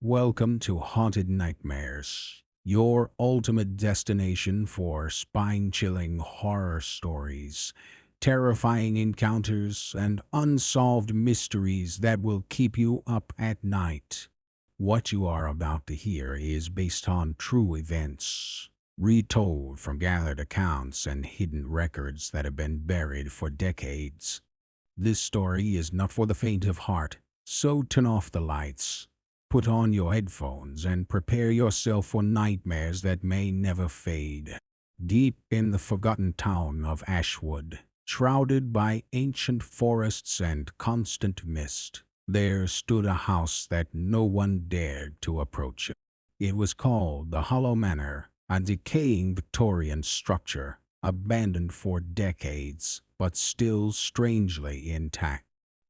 Welcome to Haunted Nightmares, your ultimate destination for spine-chilling horror stories, terrifying encounters, and unsolved mysteries that will keep you up at night. What you are about to hear is based on true events, retold from gathered accounts and hidden records that have been buried for decades. This story is not for the faint of heart, so turn off the lights, put on your headphones, and prepare yourself for nightmares that may never fade. Deep in the forgotten town of Ashwood, shrouded by ancient forests and constant mist, there stood a house that no one dared to approach. It was called the Hollow Manor, a decaying Victorian structure, abandoned for decades, but still strangely intact.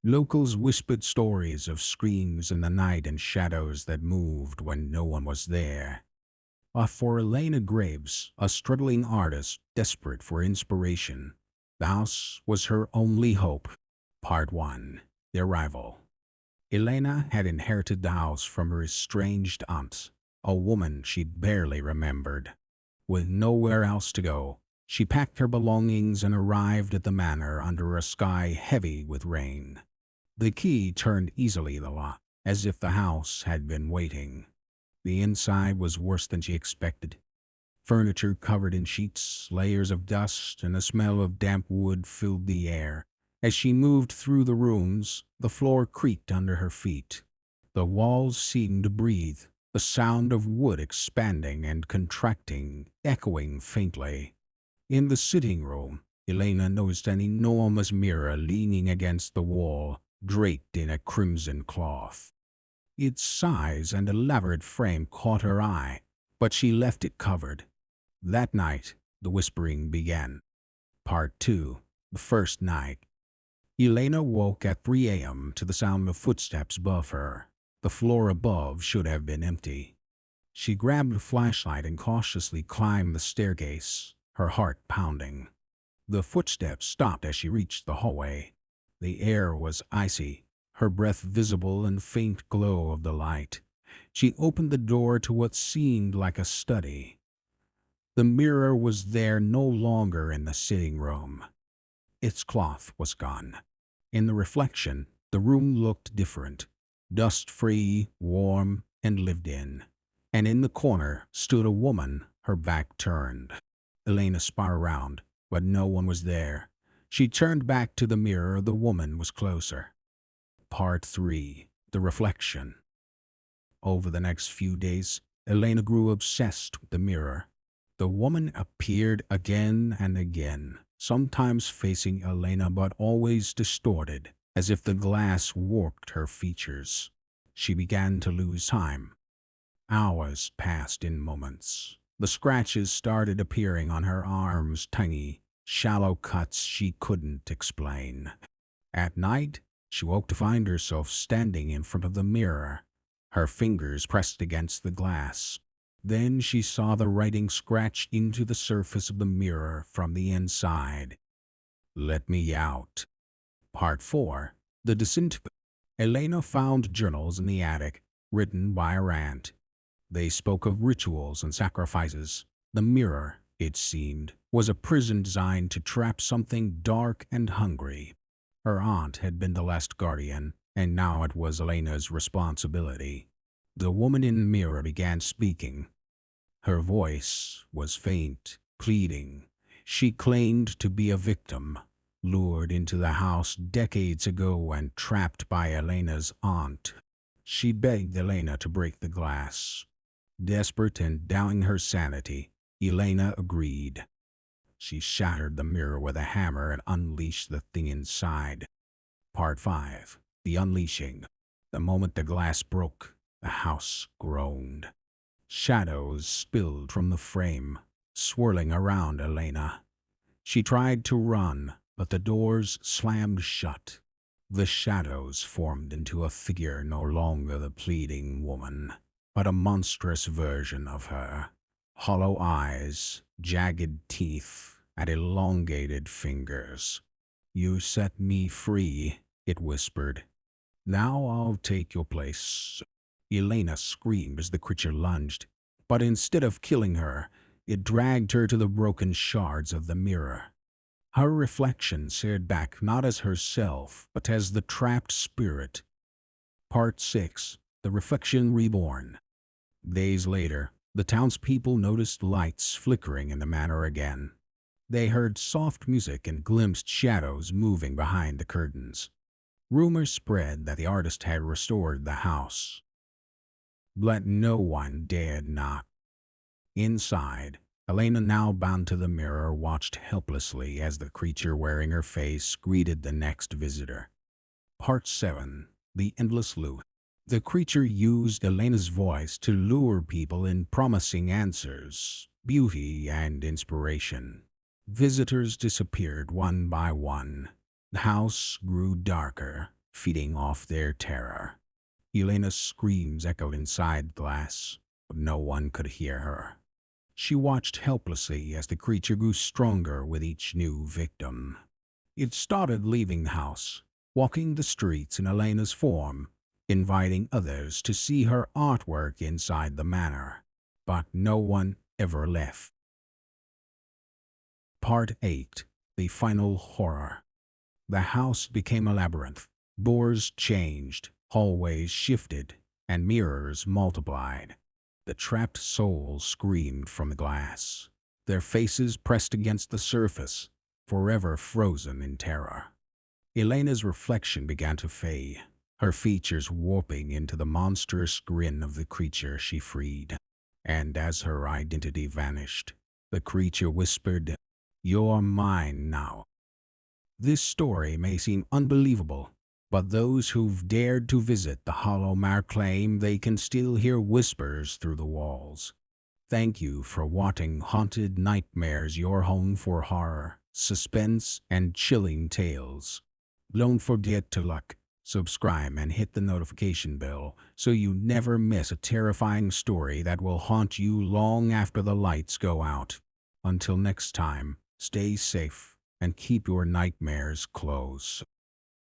Locals whispered stories of screams in the night and shadows that moved when no one was there. But for Elena Graves, a struggling artist desperate for inspiration, the house was her only hope. Part 1. The Arrival. Elena had inherited the house from her estranged aunt, a woman she'd barely remembered. With nowhere else to go, she packed her belongings and arrived at the manor under a sky heavy with rain. The key turned easily the lock, as if the house had been waiting. The inside was worse than she expected. Furniture covered in sheets, layers of dust, and a smell of damp wood filled the air. As she moved through the rooms, the floor creaked under her feet. The walls seemed to breathe, the sound of wood expanding and contracting, echoing faintly. In the sitting room, Elena noticed an enormous mirror leaning against the wall, draped in a crimson cloth. Its size and elaborate frame caught her eye, but she left it covered. That night, the whispering began. Part 2. The First Night. Elena woke at 3 a.m. to the sound of footsteps above her. The floor above should have been empty. She grabbed a flashlight and cautiously climbed the staircase, her heart pounding. The footsteps stopped as she reached the hallway. The air was icy, her breath visible in faint glow of the light. She opened the door to what seemed like a study. The mirror was there no longer in the sitting room. Its cloth was gone. In the reflection, the room looked different, dust-free, warm, and lived in. And in the corner stood a woman, her back turned. Elena spun around, but no one was there. She turned back to the mirror. The woman was closer. Part 3. The Reflection. Over the next few days, Elena grew obsessed with the mirror. The woman appeared again and again, sometimes facing Elena but always distorted, as if the glass warped her features. She began to lose time. Hours passed in moments. The scratches started appearing on her arms, tiny, shallow cuts she couldn't explain. At night, she woke to find herself standing in front of the mirror, her fingers pressed against the glass. Then she saw the writing scratched into the surface of the mirror from the inside. "Let me out." Part 4. The Descent. Elena found journals in the attic, written by her aunt. They spoke of rituals and sacrifices. The mirror, it seemed, was a prison designed to trap something dark and hungry. Her aunt had been the last guardian, and now it was Elena's responsibility. The woman in the mirror began speaking. Her voice was faint, pleading. She claimed to be a victim, lured into the house decades ago and trapped by Elena's aunt. She begged Elena to break the glass. Desperate and doubting her sanity, Elena agreed. She shattered the mirror with a hammer and unleashed the thing inside. Part 5. The Unleashing. The moment the glass broke, the house groaned. Shadows spilled from the frame, swirling around Elena. She tried to run, but the doors slammed shut. The shadows formed into a figure no longer the pleading woman, but a monstrous version of her. Hollow eyes, jagged teeth, and elongated fingers. "You set me free," it whispered. "Now I'll take your place." Elena screamed as the creature lunged, but instead of killing her, it dragged her to the broken shards of the mirror. Her reflection stared back not as herself, but as the trapped spirit. Part 6. The Reflection Reborn. Days later, the townspeople noticed lights flickering in the manor again. They heard soft music and glimpsed shadows moving behind the curtains. Rumors spread that the artist had restored the house. But no one dared knock. Inside, Elena, now bound to the mirror, watched helplessly as the creature wearing her face greeted the next visitor. Part 7. The Endless Loop. The creature used Elena's voice to lure people in, promising answers, beauty, and inspiration. Visitors disappeared one by one. The house grew darker, feeding off their terror. Elena's screams echoed inside glass, but no one could hear her. She watched helplessly as the creature grew stronger with each new victim. It started leaving the house, walking the streets in Elena's form, inviting others to see her artwork inside the manor. But no one ever left. Part 8. The Final Horror. The house became a labyrinth. Doors changed, hallways shifted, and mirrors multiplied. The trapped souls screamed from the glass, their faces pressed against the surface, forever frozen in terror. Elena's reflection began to fade, her features warping into the monstrous grin of the creature she freed. And as her identity vanished, the creature whispered, "You're mine now." This story may seem unbelievable, but those who've dared to visit the Hollow Manor claim they can still hear whispers through the walls. Thank you for watching Haunted Nightmares, your home for horror, suspense, and chilling tales. Don't forget to like, subscribe, and hit the notification bell so you never miss a terrifying story that will haunt you long after the lights go out. Until next time, stay safe and keep your nightmares close.